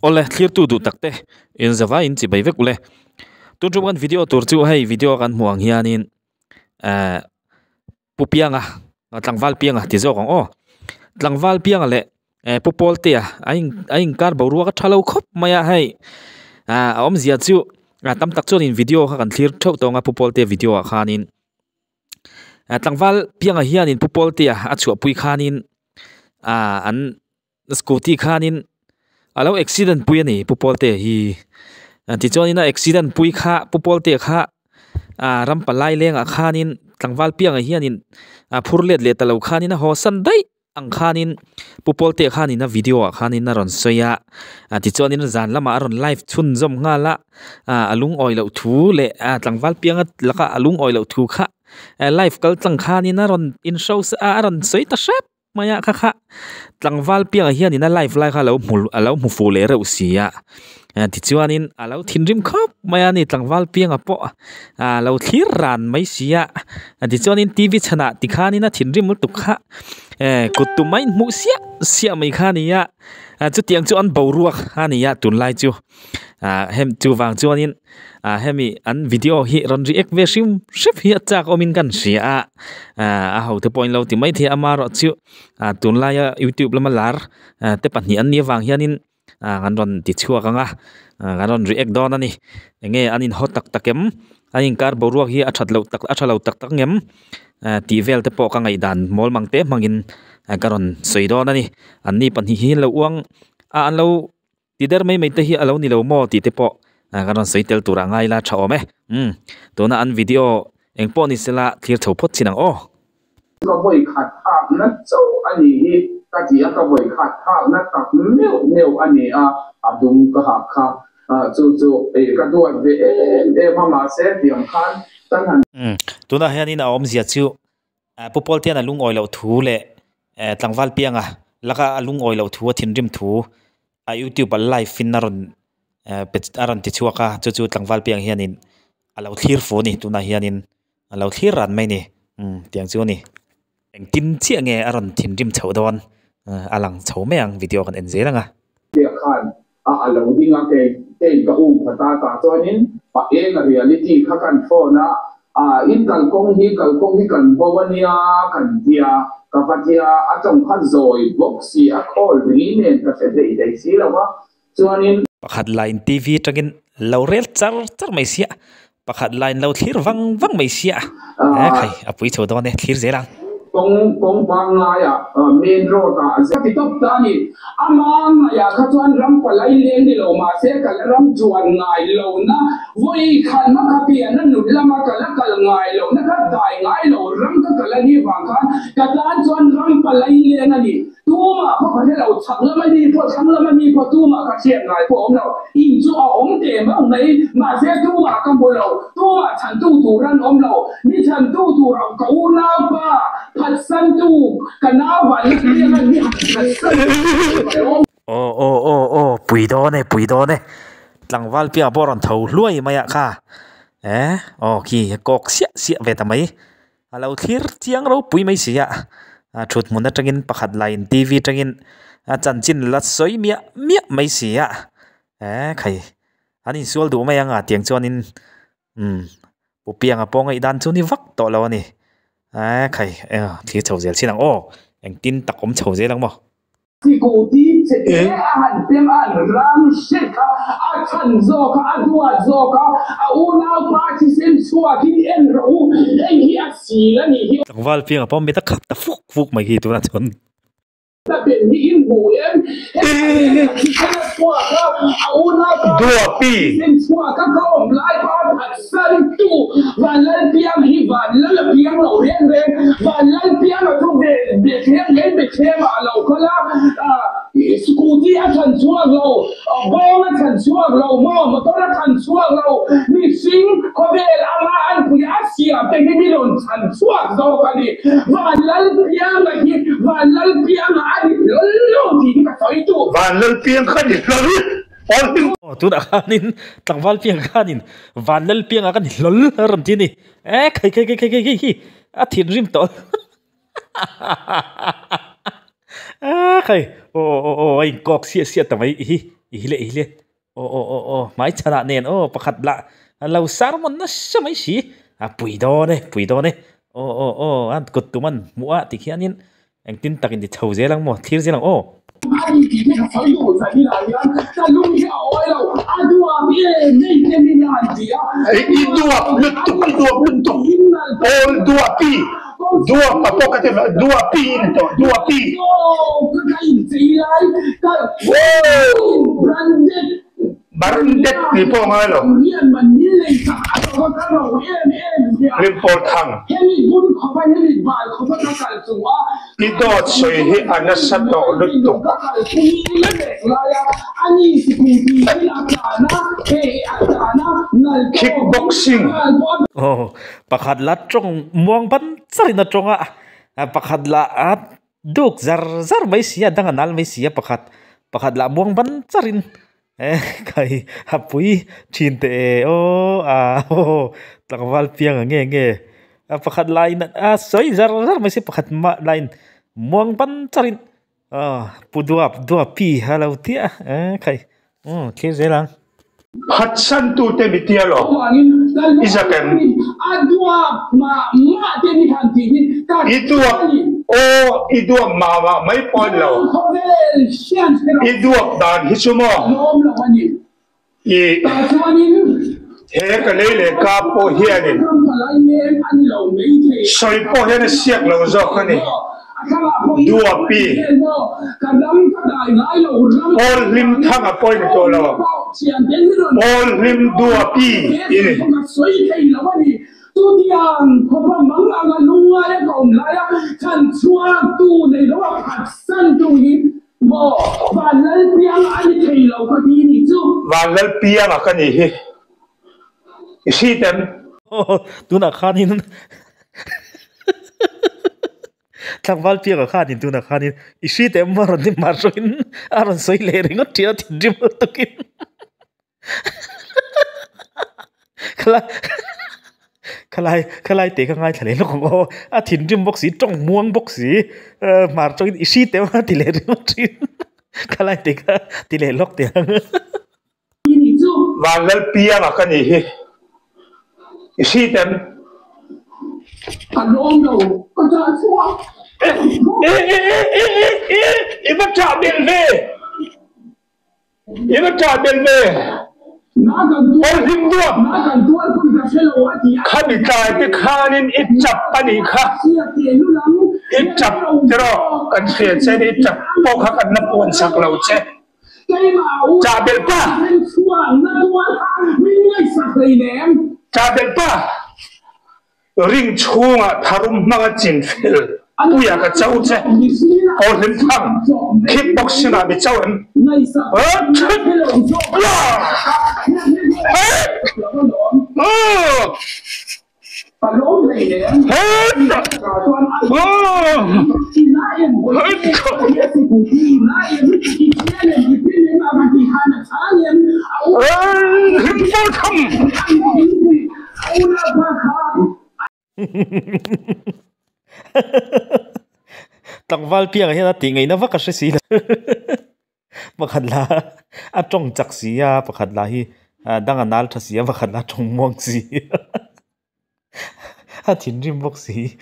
ole clear tu du takte in zawa in chi bai vek ule tu chu kan video tur chu hei video kan muang hianin pupianga tlangwal pianga ti zo kong o tlangwal pianga le Pawltea aing kar boruwa ka thalo khop maya hei om zia chu tam tak chon in video kha kan clear thau tonga Pawltea video khanin tlangwal pianga hianin Pawltea achu pui khanin an scooty khanin alo accident pui ani Pawltea hi ti chonina accident pui kha Pawltea kha ram palai lenga khanin tlangwal pianga hianin phurlet le talo khanin ho san dai ang khanin Pawltea khanin na video khanin na ron soya ti chonin zan lama ron live chun zom nga la alung oilo thu le tlangwal pianga laka alung oilo thu kha live kal tlang khanin na ron in show ron soi ta shap maya kha tlangwal pianga hianin na live lai kha alo mu fu le re usia ti chuanin alo thinrim khop maya ni tlangwal pianga po alo thlir ran mai sia ti chuanin tv chana ti khani na thinrim tu kha kutumai mu sia mai khani ya chu tiang chu an boruak hani ya tun lai chu hem chu wang chuanin hemi an video hi ron react ve sim ship hi chak omin kan sia a ho te point lo ti mai the amaro chu tun lai YouTube lama lar te pan hi an ni wang hianin gan ron ti chua kanga gan ron react don ani nge anin hot tak takem anin kar boruak hi athalo tak ngem ti vel te po ka ngai dan mol mangte mangin karon soidon ani anni pan hi lo uang an lo ti der mai te hi alo ni lo mo ti te po karon soitel tura ngai la thawme to na an video engpo ni sela clear tho phot chinang oก็บ่อยขาดภาพนะเจ้าอันนี้ก็ที่ก็บ่อยขาดภาพนะตักเร็วอันนี้ดุงก็หักค่ะจู่ก็ด้วยมาเสียเพียงคันตั้งหันตัวน่ะเฮียนี่นะอมเสียชิวPawltea na lung oilo thu le tlangwal pianga laka lung oilo thu thinrim thu YouTube live fin naron aron ti chuaka chu tlangwal piang hianin alo thlir fo ni tuna hianin alo thlir ran mai ni tiang chu ni eng tin chi nge aron thinrim chhodon alang chhomeang video kan en zelanga dia khan alo dinga ke ka phata ta chonin pa reality kha kan phone in kalkong hi kan bawania kan dia kapatia atong khan zoi boxi a call ri ne ka se dei si lawa chuanin pakhat line TV tagin lorel char mai sia pakhat line lo thlir wang mai sia khai apui chodon ne thlir zelang kong bang ya main road ta ti top ta ni amang ya kha chuan ram palai leng ni lo ma se kal ram chuan ngai lo na voi khan ma ka pi an nu lama kal ngai lo na ka dai ngai lo ram ka kal ni wang khan ka tan chuan ram palai leng ani tu ma ko ka lo chak la mai ni ko chang la mai ni ko tu ma ka chen ngai ko om lo in chu om te ma nei ma se tu ma ka bo lo tu ma chan tu ran om lo ni chan tu ra ka u na pa san tu kanawa ni pui do ne tlangwal pia boron tho luai maya kha ki kok sia ve tamai alo thir chiang ro pui mai sia thut mun atangin pakhat line TV tangin chanchin la soi mia mai sia khai ani sual du mai anga tiang chonin pupianga ponga idan chuni vak to lo ni khai thi chho zel sinang eng tin takom chho zelang mo ti ko ti che han tem an ram sheka chan zo ka adua zo ka una pa chi sen suwa ki en ro ei hi asi la ni hi tlangwal pianga pom meta khap ta fuk mai gi tu na chon ta ben ni in bu em suwa ka una pa dua pi sen suwa ka ko lai pa san tu Vanlalpianga hi Vanlalpianga lo ren Vanlalpianga tu be them lo kala scooty a chan chuak lo bong a chan chuak lo motor a chan chuak lo ni sing ko bel ama an pu ya sia te ni lon chan chuak zo ka ni Vanlalpianga ani lo ti ka soi tu Vanlalpianga ni tu đã khanin tlangwal piang khanin Vanlalpianga kan lol ram ti ni khai a thin rim to khai ai kok sia tamai hi ile o mai chana nen o pakhat la lo sarmon na samai si pui do ne o an kut tuman muwa tikhianin ang tin takin di chho zelang mo thir zelang o ai thì cái phải đổi phải đi lại nhá ta lúc kia ôi đâu adua bie nei nei nei là gì á idua lutuk all dua apa kata dua pi itu dua pi cái cái gì lại cái branded barandet ni po nga lo limpol thang ito soy hi anasa to lutuk kickboxing pakhat la trong muang ban sari na chonga pakhat la duk zar mai sia danganal mai sia pakhat la muang ban sarin kai hapui chinte takwal piang nge pakhat line soi zar mai sia pakhat ma line muang ban sarin dua pi halau tia kai ke zelang Hatsan tu te bitialo isakan itu itu mama mai pon lo itu dan hisumo he ka le ka po hianin soi po hian siak lo zo khani dua pi all lim thanga point to lo all lim dua pi ini tu tiang ko pa mang ang lunga ya kom la ya kan chua tu nei lo pa san tu ni mo Vanlalpianga ai thei lo ko ni ni chu Vanlalpianga ka ni hi isi tem tu na khanin Vanlalpianga khanin tu na khanin isi tem maron ni maroin aron soi le ring tia tin to kin khalai te ka ngai thale lo ko thin rim box si tong muang box si mar chong isi te ma ti le rim thin khalai te ka ti le lok te ni chu Vanlalpianga ka ni hi isi tem along lo ko ta chua iba cha belve all lim dua khani kai te khanin ichap pani kha ichap tero kan khie che ni ichap po kha kan na pon sak lo che cha bel pa ring chunga tharum manga chin fel puya ka chau che all lim thang kickboxing a bi chau em Vanlalpianga hian tingai na vaka si la pakhat la atong chak sia pakhat la hi danganal tha sia pakhat la tong muang si thin rim box si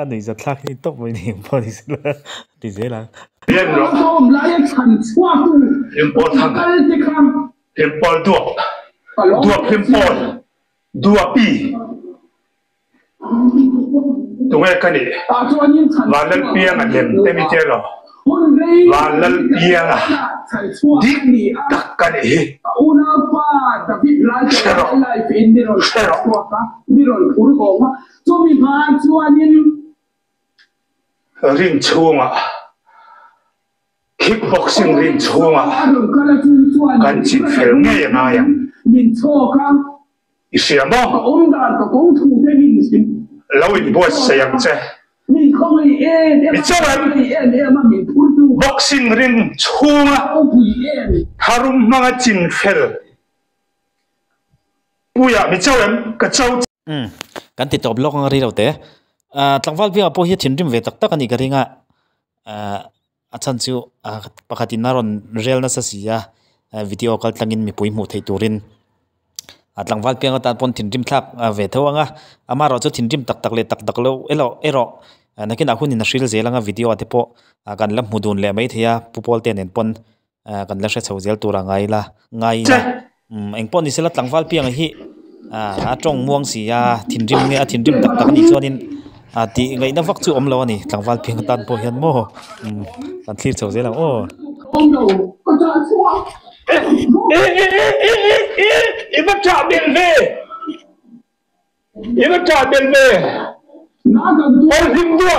nei za thlak ni top mai ni police la ti zela bien lo import thang import dua import dua pi tungai kani Vanlalpianga lem te mi chelo Vanlalpianga dik tak kani hi ring chunga kickboxing ring chunga kan chin fel nge na yang isiamo lawin boss sayang che boxing ring chunga harum mga chin fel puya mi chawem ka chaw kan ti top lok ngari rawte Vanlalpianga po hi thin rim ve tak tak ani garinga achan chu pakhatin naron rel na sa sia video kal tangin mi pui mu thei turin atlangwal piang ta pon thin rim thlak ve thawanga amaro chu thin rim tak tak le tak tak lo ero nakin a hunin a hril zelanga video atepo kan lam mudun le mai theya pupol ten en pon kan la hre chhozel tura ngai la ngai na engpon ni sela tlangwal piang hi a tong muang si ya thin rim nge a thin rim tak tak ni chuanin ti ngai na vak chu om lo ani tlangwal piang tan po hian mo kan thlir chhozel o Iba tabel ve. Ol himdua.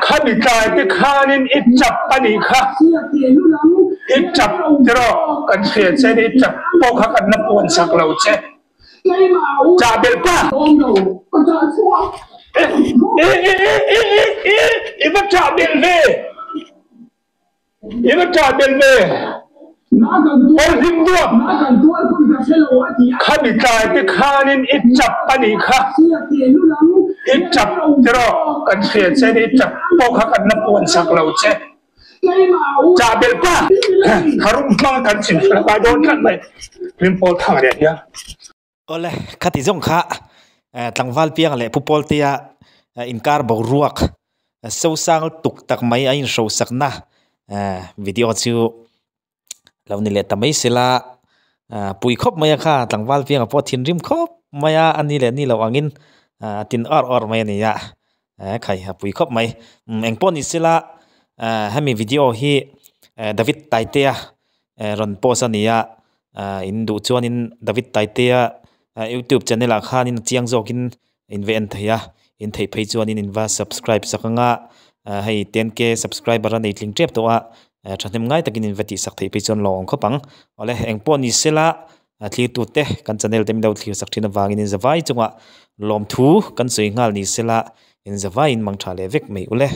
Kami kai te khanin itchap pani kha. Itchap tero kan khie che ni itchap po kha kan na pon sak lo che. Tabel pa. Iba tabel ve. Ol himdua. Kami kai te khanin itchap pani kha. Itchap tero kan khie che ni itchap po kha kan na pon sak lo che. Tabel pa. Harum mang kan sin ba don kan mai. Rim pol thang de ya. Ole khati zong kha tlangwal piang le Pawltea inkar bo ruak so sang tuk tak mai ain so sakna video chu lawni le tamai sela pui khop maya kha tlangwal piang po thin rim khop maya ani le ni lo angin tin or mai ni ya khai pui khop mai engpon ni sela hemi video hi David Taitea ron post ania in du chuanin David Taitea YouTube channel a khanin chiang zokin inven thaya in thei phei chuanin inva subscribe sakanga hei 10k subscriber an eitling trep to a thanem ngai takin inveti sak thei phei chon long khopang ole engpon ni sela thlir tu te kan channel tem dau thlir sak thina wangin in zawai chunga lom thu kan soi ngal ni sela in zawai in mangtha le vek mei ule.